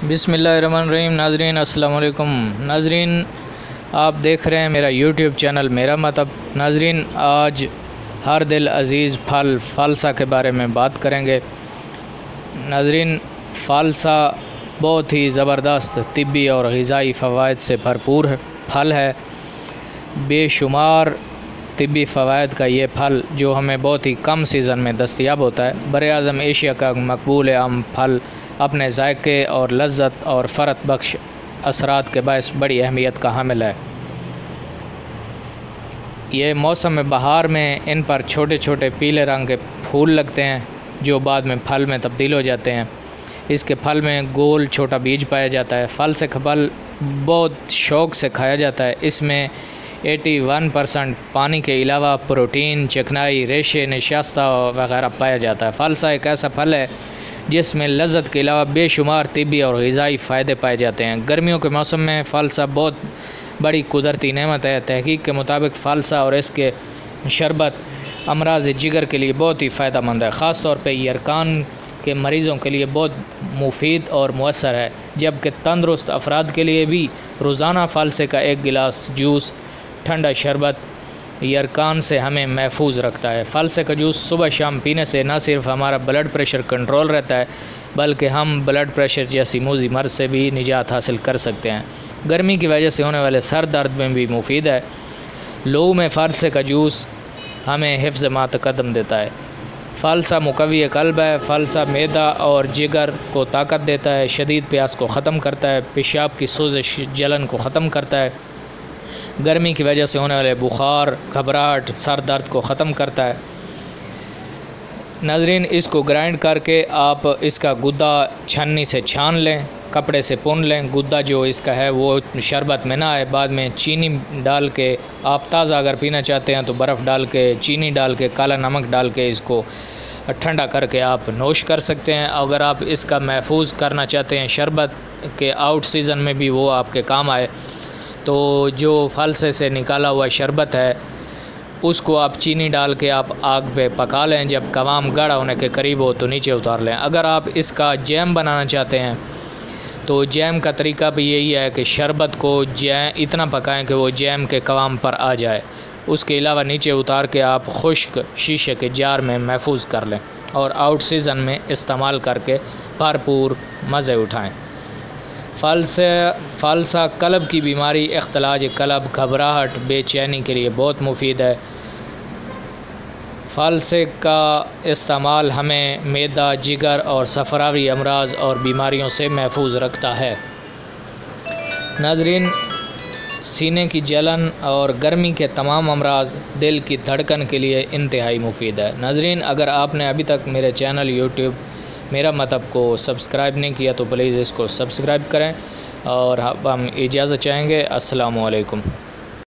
बिस्मिल्लाहिर्रहमानिर्रहीम। नाजरीन अस्सलाम वालेकुम। नाजरीन आप देख रहे हैं मेरा यूट्यूब चैनल मेरा मतलब। नाजरीन आज हर दिल अज़ीज़ फल फ़ालसा के बारे में बात करेंगे। नाजरीन फ़ालसा बहुत ही ज़बरदस्त तिब्बी और ग़िज़ाई फ़वाइद से भरपूर फल है। बेशुमार तिब्बी फ़वाइद का ये फल जो हमें बहुत ही कम सीज़न में दस्तयाब होता है। बर-ए-आज़म एशिया का मकबूल आम फल अपने जायके और लज़्ज़त और फ़रत बख्श असरात के बायस बड़ी अहमियत का हामिल है। ये मौसम बहार में इन पर छोटे छोटे पीले रंग के फूल लगते हैं जो बाद में फल में तब्दील हो जाते हैं। इसके फल में गोल छोटा बीज पाया जाता है। फल से फल बहुत शौक़ से खाया जाता है। इसमें 81% पानी के अलावा प्रोटीन, चिकनाई, रेशे, नशास्ता वगैरह पाया जाता है। फ़ालसा एक ऐसा फल है जिसमें लज़्ज़त के अलावा बेशुमार तिब्बी और ग़िज़ाई फ़ायदे पाए जाते हैं। गर्मियों के मौसम में फ़ालसा बहुत बड़ी कुदरती नेमत है। तहकीक के मुताबिक फ़ालसा और इसके शरबत अमराज़ जिगर के लिए बहुत ही फ़ायदा मंद है। ख़ास तौर पे यरकान के मरीज़ों के लिए बहुत मुफीद और मुअस्सर है, जबकि तंदुरुस्त अफराद के लिए भी रोज़ाना फ़ालसे का एक गिलास जूस ठंडा शरबत यरकान से हमें महफूज रखता है। फ़ालसे का जूस सुबह शाम पीने से न सिर्फ हमारा ब्लड प्रेशर कंट्रोल रहता है, बल्कि हम ब्लड प्रेशर जैसी मूज़ी मर्ज़ से भी निजात हासिल कर सकते हैं। गर्मी की वजह से होने वाले सर दर्द में भी मुफीद है। लू में फ़ालसे का जूस हमें हिफ्ज़ मा तक़द्दम देता है। फ़ालसा मुक़व्वी क़ल्ब है। फ़ालसा मैदा और जिगर को ताकत देता है, शदीद प्यास को ख़त्म करता है, पेशाब की सोज़श जलन को ख़त्म करता है, गर्मी की वजह से होने वाले बुखार, घबराहट, सर दर्द को ख़त्म करता है। नाज़रीन इसको ग्राइंड करके आप इसका गुद्दा छन्नी से छान लें, कपड़े से पुन लें। गुद्दा जो इसका है वो शरबत में ना आए। बाद में चीनी डाल के आप ताज़ा अगर पीना चाहते हैं तो बर्फ़ डाल के, चीनी डाल के, काला नमक डाल के इसको ठंडा करके आप नोश कर सकते हैं। अगर आप इसका महफूज करना चाहते हैं शरबत के आउट सीज़न में भी वो आपके काम आए, तो जो फ़ालसे से निकाला हुआ शरबत है उसको आप चीनी डाल के आप आग पे पका लें। जब कवाम गाढ़ा होने के करीब हो तो नीचे उतार लें। अगर आप इसका जैम बनाना चाहते हैं तो जैम का तरीका भी यही है कि शरबत को इतना पकाएं कि वो जैम के कवाम पर आ जाए। उसके अलावा नीचे उतार के आप खुश्क शीशे के जार में महफूज कर लें और आउट सीज़न में इस्तेमाल करके भरपूर मज़े उठाएँ। फ़ालसा कलब की बीमारी, इख्तिलाज कलब, घबराहट, बेचैनी के लिए बहुत मुफीद है। फ़ालसे का इस्तेमाल हमें मैदा, जिगर और सफ़रावी अमराज और बीमारियों से महफूज रखता है। नाज़रीन सीने की जलन और गर्मी के तमाम अमराज दिल की धड़कन के लिए इंतहाई मुफीद है। नाज़रीन अगर आपने अभी तक मेरे चैनल यूट्यूब मेरा मतलब को सब्सक्राइब नहीं किया तो प्लीज़ इसको सब्सक्राइब करें और हम इजाज़त चाहेंगे। अस्सलामु अलैकुम।